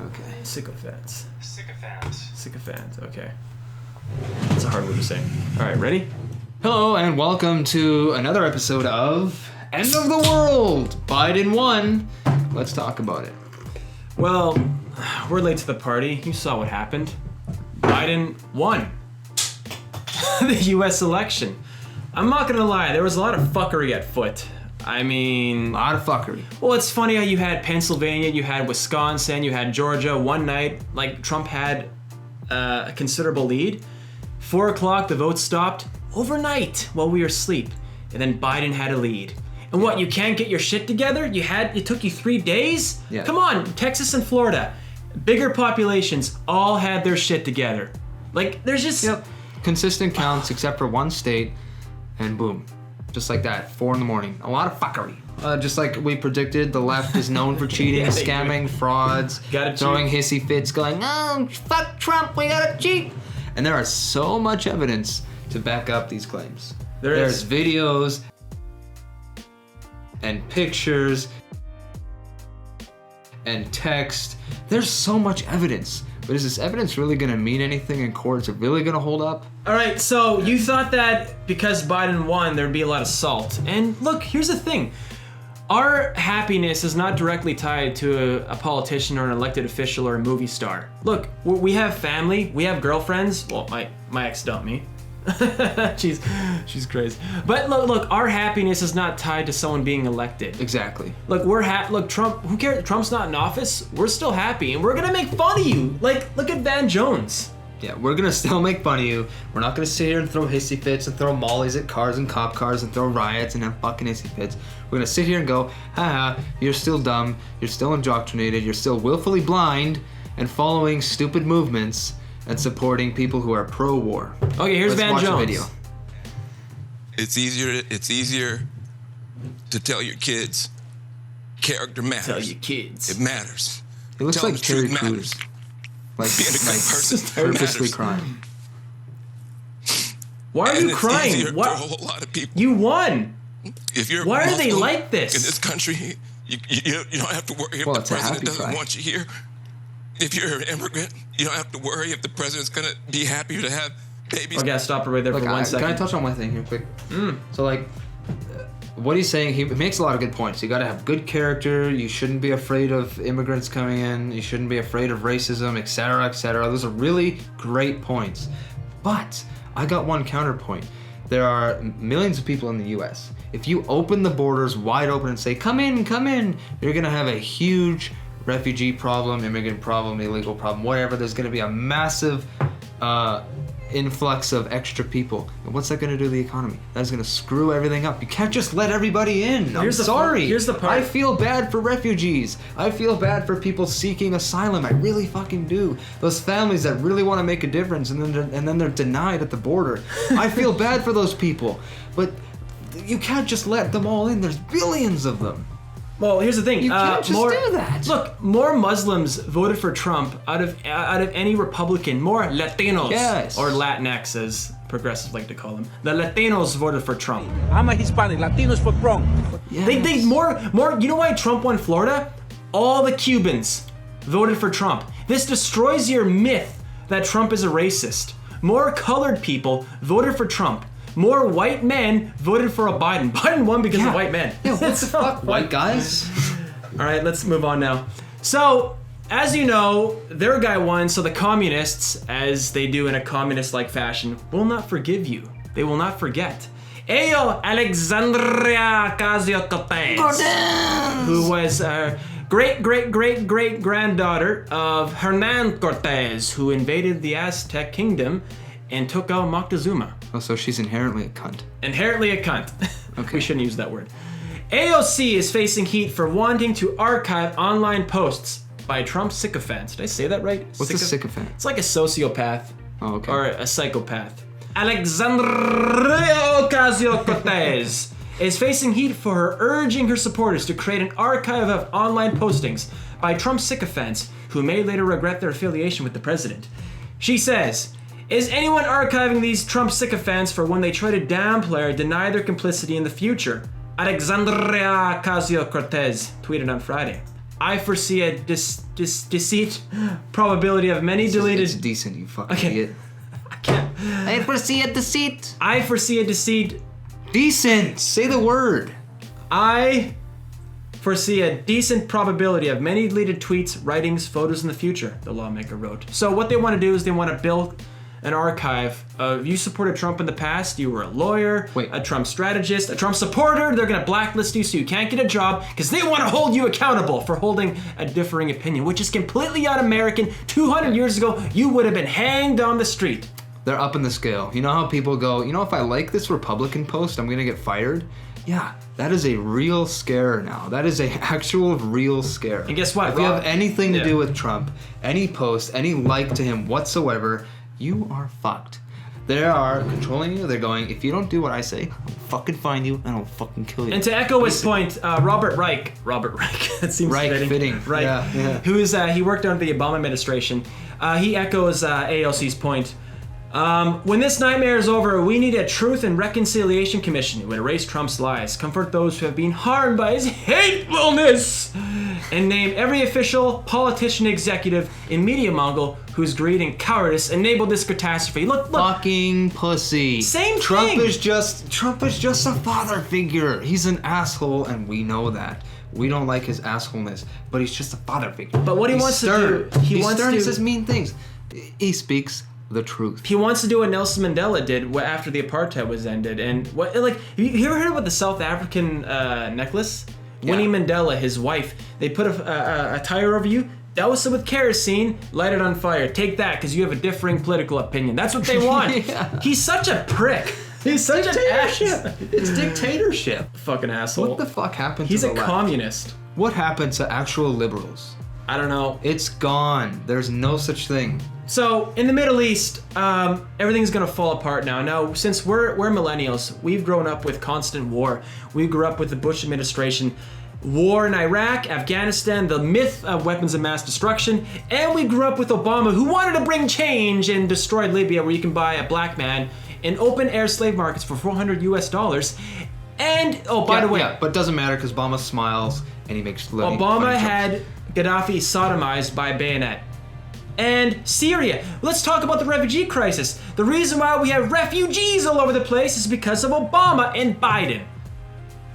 Okay. Sycophants. Sycophants. Sycophants. Okay. That's a hard word to say. All right, ready? Hello and welcome to another episode of End of the World. Biden won. Let's talk about it. Well, we're late to the party. You saw what happened. Biden won the U.S. election. I'm not gonna lie, there was a lot of fuckery at foot. I mean... A lot of fuckery. Well, it's funny how you had Pennsylvania, you had Wisconsin, you had Georgia. One night, like, Trump had a considerable lead. 4 o'clock, the vote stopped overnight while we were asleep. And then Biden had a lead. And what, you can't get your shit together? It took you 3 days? Yeah. Come on, Texas and Florida, bigger populations, all had their shit together. Like, there's just... Yep. Consistent counts except for one state, and boom. Just like that, 4 a.m. A lot of fuckery. Just like we predicted, the left is known for cheating, Yeah, scamming, frauds, throwing hissy fits, going, oh, fuck Trump, we gotta cheat. And there is so much evidence to back up these claims. There's videos and pictures and text. There's so much evidence. But is this evidence really going to mean anything in court? Is it really going to hold up? All right, so you thought that because Biden won, there'd be a lot of salt. And look, here's the thing. Our happiness is not directly tied to a politician or an elected official or a movie star. Look, we have family, we have girlfriends. Well, my ex dumped me. she's crazy. But look, our happiness is not tied to someone being elected. Exactly. Look, look, Trump, who cares? Trump's not in office. We're still happy, and we're gonna make fun of you. Like, look at Van Jones. Yeah, we're gonna still make fun of you. We're not gonna sit here and throw hissy fits and throw mollies at cars and cop cars and throw riots and have fucking hissy fits. We're gonna sit here and go, haha, you're still dumb, you're still indoctrinated, you're still willfully blind and following stupid movements and supporting people who are pro-war. Okay, here's Van Jones. Watch a video. It's easier to tell your kids character matters. Tell your kids. It matters. It looks Tell like them Terry truth Crews. Like Being a good person purposely matters. crying. Why are And you it's crying? easier for What? a whole lot of people. You won. If you're Why are they Muslim like this? in this country? You don't have to worry if Well, the it's a president happy doesn't cry. want you here. If you're an immigrant, you don't have to worry if the president's gonna be happy to have babies. Okay, I'll stop it right there Look, for 1 second. Can I touch on one thing here quick? So like, what he's saying, he makes a lot of good points. You gotta have good character, you shouldn't be afraid of immigrants coming in, you shouldn't be afraid of racism, etc., etc. Those are really great points. But I got one counterpoint. There are millions of people in the US. If you open the borders wide open and say, come in, you're gonna have a huge refugee problem, immigrant problem, illegal problem, whatever. There's gonna be a massive influx of extra people. And what's that gonna do to the economy? That's gonna screw everything up. You can't just let everybody in. I'm sorry. Here's the part. I feel bad for refugees. I feel bad for people seeking asylum. I really fucking do. Those families that really want to make a difference and then they're denied at the border. I feel bad for those people. But you can't just let them all in. There's billions of them. Well, here's the thing. You can't just do that. Look, more Muslims voted for Trump out of any Republican. More Latinos, Yes. or Latinx, as progressives like to call them. The Latinos voted for Trump. I'm a Hispanic. Latinos for Trump. Yes. They more. You know why Trump won Florida? All the Cubans voted for Trump. This destroys your myth that Trump is a racist. More colored people voted for Trump. More white men voted for a Biden. Biden won because of white men. Yeah, what the fuck, white guys? All right, let's move on now. So, as you know, their guy won, so the communists, as they do in a communist-like fashion, will not forgive you. They will not forget. Ayo Alexandria Ocasio-Cortez, who was great-great-great-great-granddaughter of Hernan Cortez, who invaded the Aztec kingdom and took out Moctezuma. Oh, so she's inherently a cunt. Inherently a cunt. Okay. We shouldn't use that word. AOC is facing heat for wanting to archive online posts by Trump sycophants. Did I say that right? What's a sycophant? It's like a sociopath. Oh, okay. Or a psychopath. Alexandria Ocasio-Cortez is facing heat for her urging her supporters to create an archive of online postings by Trump sycophants who may later regret their affiliation with the president. She says, is anyone archiving these Trump sycophants for when they try to downplay or deny their complicity in the future? Alexandria Ocasio-Cortez tweeted on Friday. I foresee a deceit probability of many deleted... It's decent, you fucking Okay. idiot. I can't. I foresee a deceit. I foresee a deceit... Decent! Say the word. I foresee a decent probability of many deleted tweets, writings, photos in the future, the lawmaker wrote. So what they want to do is they want to build an archive of you supported Trump in the past, you were a lawyer, a Trump strategist, a Trump supporter, they're going to blacklist you so you can't get a job because they want to hold you accountable for holding a differing opinion, which is completely un-American. 200 years ago, you would have been hanged on the street. They're up in the scale. You know how people go, you know, if I like this Republican post, I'm going to get fired? Yeah, that is a real scare now. That is a actual real scare. And guess what? If you have anything to do with Trump, any post, any like to him whatsoever, you are fucked. They are controlling you. They're going, if you don't do what I say, I'll fucking find you and I'll fucking kill you. And to echo his point, Robert Reich, that seems fitting. Reich, yeah. who is, he worked under the Obama administration. He echoes AOC's point. When this nightmare is over, we need a Truth and Reconciliation Commission. It would erase Trump's lies, comfort those who have been harmed by his hatefulness, and name every official, politician, executive, and media mogul whose greed and cowardice enabled this catastrophe. Look. Fucking pussy. Same Trump thing. Trump is just a father figure. He's an asshole, and we know that. We don't like his assholeness, but he's just a father figure. But what he wants to do, he says mean things. He speaks the truth. He wants to do what Nelson Mandela did after the apartheid was ended. And what, like, you ever heard about the South African necklace? Yeah. Winnie Mandela, his wife, they put a tire over you, douse it with kerosene, light it on fire. Take that, because you have a differing political opinion. That's what they want. Yeah. He's such a prick. He's such an ass. It's dictatorship. Fucking asshole. What the fuck happened He's to a the left? communist. What happened to actual liberals? I don't know. It's gone. There's no such thing. So in the Middle East, everything's gonna fall apart now. Now, since we're millennials, we've grown up with constant war. We grew up with the Bush administration, war in Iraq, Afghanistan, the myth of weapons of mass destruction, and we grew up with Obama, who wanted to bring change and destroyed Libya, where you can buy a black man in open air slave markets for $400 US. And by the way, but it doesn't matter because Obama smiles and he makes funny Obama jokes. had Gaddafi sodomized by a bayonet. And Syria. Let's talk about the refugee crisis. The reason why we have refugees all over the place is because of Obama and Biden.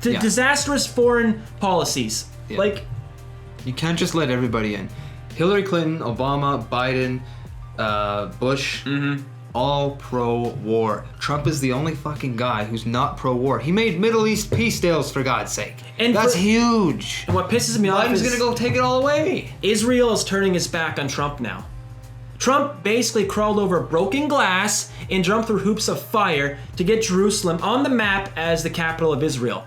Disastrous foreign policies. Yeah. Like, you can't just let everybody in. Hillary Clinton, Obama, Biden, Bush, all pro-war. Trump is the only fucking guy who's not pro-war. He made Middle East peace deals, for God's sake. And that's huge. And what pisses me off Biden's is gonna go take it all away. Israel is turning his back on Trump now. Trump basically crawled over broken glass and jumped through hoops of fire to get Jerusalem on the map as the capital of Israel.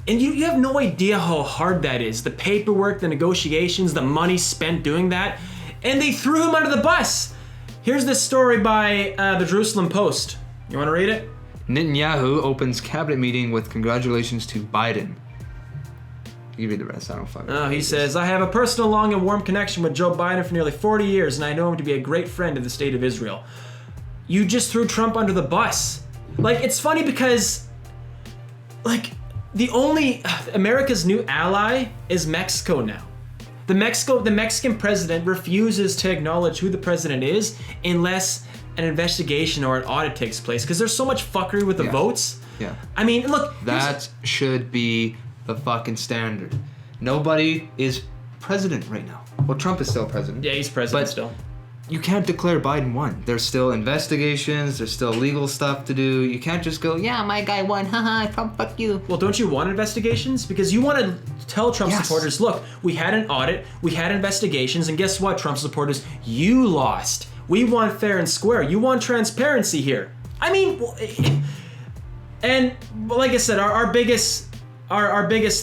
And you have no idea how hard that is. The paperwork, the negotiations, the money spent doing that. And they threw him under the bus. Here's this story by the Jerusalem Post. You want to read it? Netanyahu opens cabinet meeting with congratulations to Biden. You read the rest, I don't fucking know. He says, I have a personal, long, and warm connection with Joe Biden for nearly 40 years, and I know him to be a great friend of the state of Israel. You just threw Trump under the bus. Like, it's funny because, like, America's new ally is Mexico now. The Mexican president refuses to acknowledge who the president is unless an investigation or an audit takes place, because there's so much fuckery with the votes. Yeah. I mean, look. That should be the fucking standard. Nobody is president right now. Well, Trump is still president. Yeah, he's president but still. You can't declare Biden won. There's still investigations. There's still legal stuff to do. You can't just go, yeah, my guy won. Haha, Trump, fuck you. Well, don't you want investigations? Because you want to tell Trump supporters, look, we had an audit, we had investigations, and guess what, Trump supporters? You lost. We want fair and square. You want transparency here. I mean, and like I said, our biggest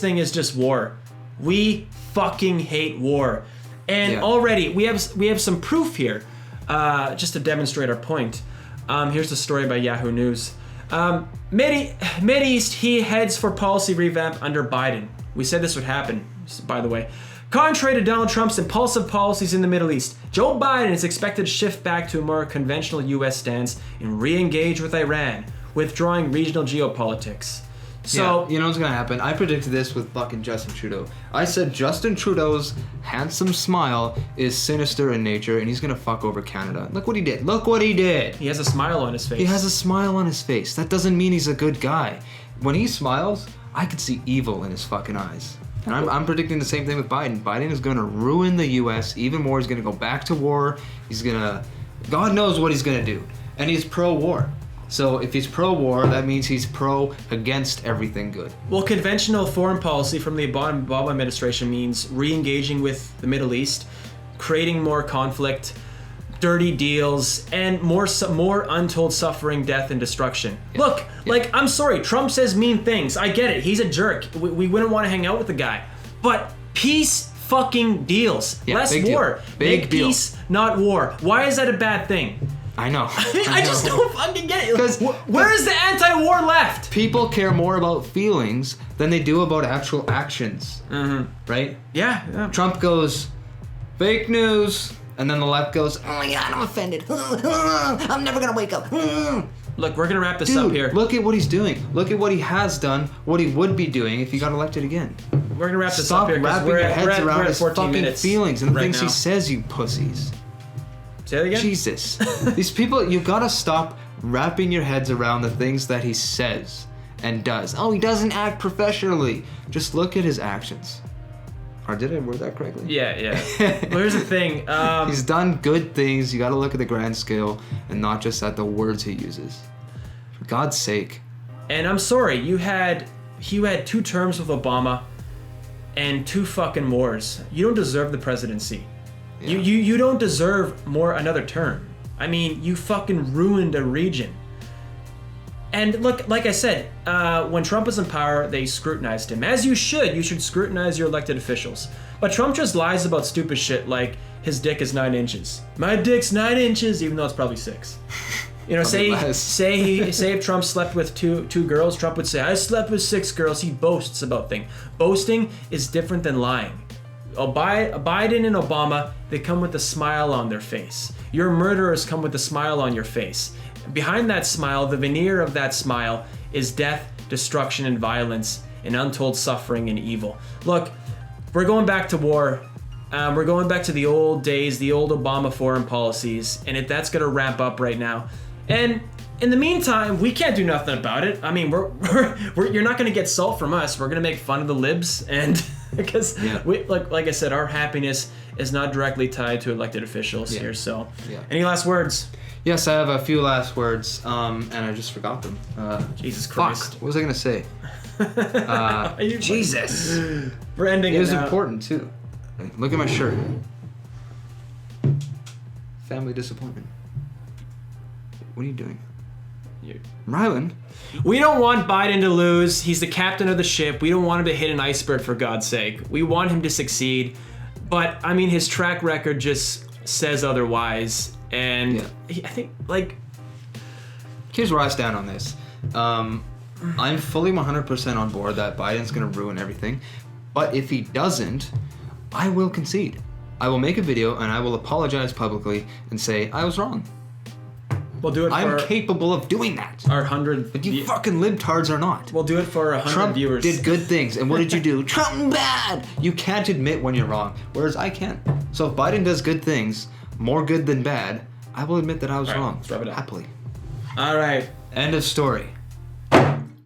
thing is just war. We fucking hate war. And already we have some proof here, just to demonstrate our point. Here's the story by Yahoo News. Mideast, he heads for policy revamp under Biden. We said this would happen, by the way. Contrary to Donald Trump's impulsive policies in the Middle East, Joe Biden is expected to shift back to a more conventional U.S. stance and re-engage with Iran, withdrawing regional geopolitics. So you know what's gonna happen? I predicted this with fucking Justin Trudeau. I said Justin Trudeau's handsome smile is sinister in nature, and he's gonna fuck over Canada. Look what he did. Look what he did. he has a smile on his face. He has a smile on his face. That doesn't mean he's a good guy. When he smiles, I could see evil in his fucking eyes. And I'm predicting the same thing with Biden. Biden is gonna ruin the U.S. even more. He's gonna go back to war. He's gonna, God knows what he's gonna do. And he's pro-war. So if he's pro-war, that means he's pro-against everything good. Well, conventional foreign policy from the Obama administration means re-engaging with the Middle East, creating more conflict, dirty deals, and more untold suffering, death, and destruction. Yeah. Look, like, I'm sorry, Trump says mean things. I get it. He's a jerk. We wouldn't want to hang out with the guy. But peace fucking deals. Yeah, Less big war. deal. Big Make deal. peace, not war. Why is that a bad thing? I know. I just don't fucking get it. 'Cause- Where is the anti-war left? People care more about feelings than they do about actual actions. Right? Yeah. Trump goes, fake news. And then the left goes, oh my God, I'm offended. I'm never gonna wake up. Look, we're gonna wrap this up Dude, here. look at what he's doing. Look at what he has done, what he would be doing if he got elected again. We're gonna wrap this Stop up here because wrapping we're your at, heads around his 14 fucking minutes feelings and the right things now. he says, you pussies. Say that again? Jesus. These people, you gotta stop wrapping your heads around the things that he says and does. Oh, he doesn't act professionally. Just look at his actions. Or did I word that correctly? Yeah. Well, here's the thing. He's done good things. You gotta look at the grand scale and not just at the words he uses. For God's sake. And I'm sorry, you had 2 terms with Obama and 2 fucking wars. You don't deserve the presidency. Yeah. You don't deserve another term. I mean, you fucking ruined a region. And look, like I said, when Trump was in power, they scrutinized him. As you should. You should scrutinize your elected officials. But Trump just lies about stupid shit like his dick is 9 inches. My dick's 9 inches, even though it's probably 6. You know, say if Trump slept with two girls, Trump would say, I slept with 6 girls. He boasts about things. Boasting is different than lying. Biden and Obama, they come with a smile on their face. Your murderers come with a smile on your face. Behind that smile, the veneer of that smile is death, destruction, and violence, and untold suffering and evil. Look, we're going back to war. We're going back to the old days, the old Obama foreign policies, and that's going to ramp up right now. And in the meantime, we can't do nothing about it. I mean, you're not going to get salt from us. We're going to make fun of the libs, and because like I said, our happiness is not directly tied to elected officials here. So, any last words? Yes, I have a few last words, and I just forgot them. Jesus Christ. Fuck, what was I gonna say? Jesus. We're ending It was now. important too. Look at my shirt. Family disappointment. What are you doing? Rylan? We don't want Biden to lose. He's the captain of the ship. We don't want him to hit an iceberg, for God's sake. We want him to succeed. But, I mean, his track record just says otherwise. And I think, like... Here's where I stand on this. I'm fully 100% on board that Biden's going to ruin everything. But if he doesn't, I will concede. I will make a video and I will apologize publicly and say, I was wrong. We'll do it for I'm capable of doing that. our 100... But you fucking libtards are not. We'll do it for 100 Trump viewers. did good things, and what did you do? Trump bad! You can't admit when you're wrong, whereas I can. So if Biden does good things, more good than bad, I will admit that I was wrong. Let's wrap it up. Happily. All right. End of story.